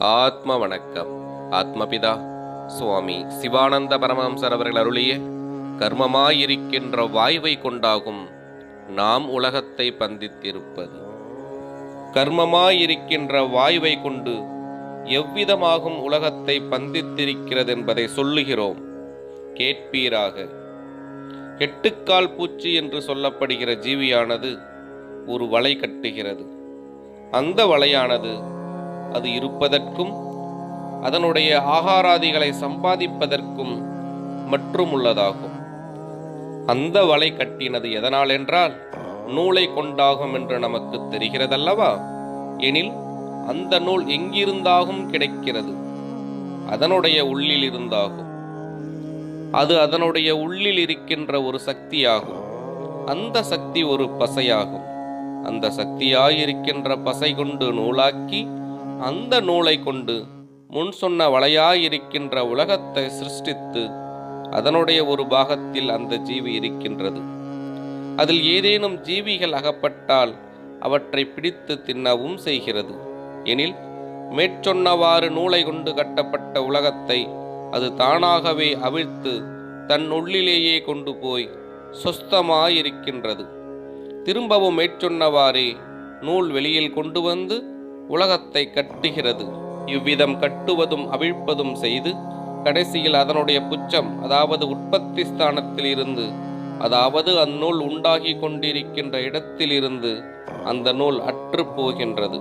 ஆத்ம வணக்கம். ஆத்மபிதா சுவாமி சிவானந்த பரமஹம்சர் அவர்கள் அருளிய கர்மமாயிருக்கின்ற வாய்வை கொண்டாகும் நாம் உலகத்தை பந்தித்திருப்பது. கர்மமாயிருக்கின்ற வாய்வை கொண்டு எவ்விதமாகும் உலகத்தை பந்தித்திருக்கிறது என்பதை சொல்லுகிறோம், கேட்பீராக. எட்டுக்கால் பூச்சி என்று சொல்லப்படுகிற ஜீவியானது ஒரு வலை கட்டுகிறது. அந்த வலையானது அது இருப்பதற்கும் அதனுடைய ஆகாராதிகளை சம்பாதிப்பதற்கும் மற்றும் உள்ளதாகும். அந்த வலை கட்டினது எதனால் என்றால் நூலை கொண்டாகும் என்று நமக்கு தெரிகிறதல்லவா. எனில் அந்த நூல் எங்கிருந்தாகும் கிடைக்கிறது? அதனுடைய உள்ளில் இருந்தாகும். அது அதனுடைய உள்ளில் இருக்கின்ற ஒரு சக்தியாகும். அந்த சக்தி ஒரு பசையாகும். அந்த சக்தியாயிருக்கின்ற பசை கொண்டு நூலாக்கி அந்த நூலை கொண்டு முன் சொன்ன வலையாயிருக்கின்ற உலகத்தை சிருஷ்டித்து அதனுடைய ஒரு பாகத்தில் அந்த ஜீவி இருக்கின்றது. அதில் ஏதேனும் ஜீவிகள் அகப்பட்டால் அவற்றை பிடித்து தின்னவும் செய்கிறது. எனில் மேற்சொன்னவாறு நூலை கொண்டு கட்டப்பட்ட உலகத்தை அது தானாகவே அவிழ்த்து தன் உள்ளிலேயே கொண்டு போய் சொஸ்தமாயிருக்கின்றது. திரும்பவும் மேற்சொன்னவாறே நூல் வெளியில் கொண்டு வந்து உலகத்தை கட்டுகிறது. இவ்விதம் கட்டுவதும் அவிழ்ப்பதும் செய்து கடைசியில் அதனுடைய புச்சம், அதாவது உற்பத்தி ஸ்தானத்தில் இருந்து, அதாவது அந்நூல் உண்டாகி கொண்டிருக்கின்ற இடத்திலிருந்து அந்த நூல் அற்று போகின்றது.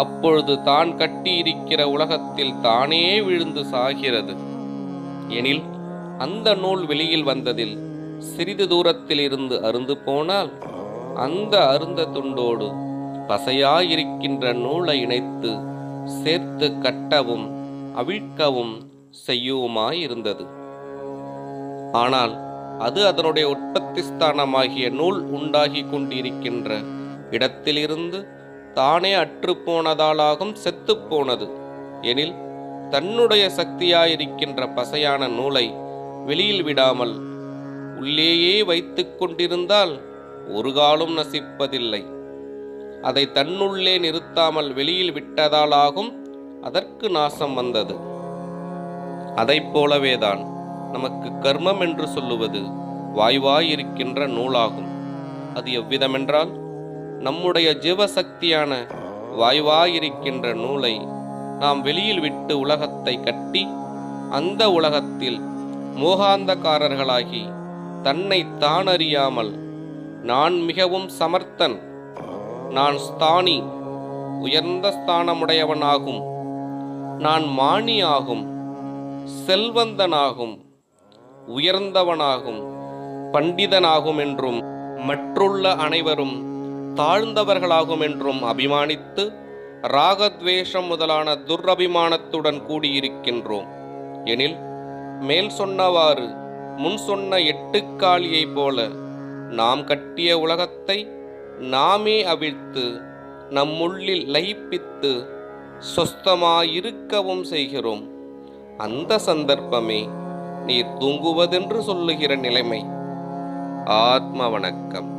அப்பொழுது தான் கட்டியிருக்கிற உலகத்தில் தானே விழுந்து சாகிறது. எனில் அந்த நூல் வெளியில் வந்ததில் சிறிது தூரத்தில் இருந்து அருந்து போனால் அந்த அருந்த துண்டோடு பசையாயிருக்கின்ற நூலை இணைத்து சேர்த்து கட்டவும் அவிழ்க்கவும் செய்யுமாயிருந்தது. ஆனால் அது அதனுடைய உற்பத்தி ஸ்தானமாகிய நூல் உண்டாகி கொண்டிருக்கின்ற இடத்திலிருந்து தானே அற்றுப்போனதாலாகும் செத்துப்போனது. எனில் தன்னுடைய சக்தியாயிருக்கின்ற பசையான நூலை வெளியில் விடாமல் உள்ளேயே வைத்து கொண்டிருந்தால் ஒரு காலும் நசிப்பதில்லை. அதை தன்னுள்ளே நிறுத்தாமல் வெளியில் விட்டதாலாகும் அதற்கு நாசம் வந்தது. அதை போலவேதான் நமக்கு கர்மம் என்று சொல்லுவது வாய்வாயிருக்கின்ற நூலாகும். அது எவ்விதமென்றால் நம்முடைய ஜீவசக்தியான வாய்வாயிருக்கின்ற நூலை நாம் வெளியில் விட்டு உலகத்தை கட்டி அந்த உலகத்தில் மோகாந்தக்காரர்களாகி தன்னை தான் அறியாமல் நான் மிகவும் சமர்த்தன், நான் ஸ்தானி, உயர்ந்த ஸ்தானமுடையவனாகும், நான் மானி ஆகும், செல்வந்தனாகும், உயர்ந்தவனாகும், பண்டிதனாகும் என்றும் மற்றுள்ள அனைவரும் தாழ்ந்தவர்களாகும் என்றும் அபிமானித்து ராகத்வேஷம் முதலான துரபிமானத்துடன் கூடியிருக்கின்றோம். எனில் மேல் சொன்னவாறு முன் சொன்ன எட்டுக்காலியைப் போல நாம் கட்டிய உலகத்தை நாமே அவிழ்த்து நம்முள்ளில் லயிப்பித்து சொஸ்தமாயிருக்கவும் செய்கிறோம். அந்த சந்தர்ப்பமே நீ தூங்குவதென்று சொல்லுகிற நிலைமை. ஆத்ம வணக்கம்.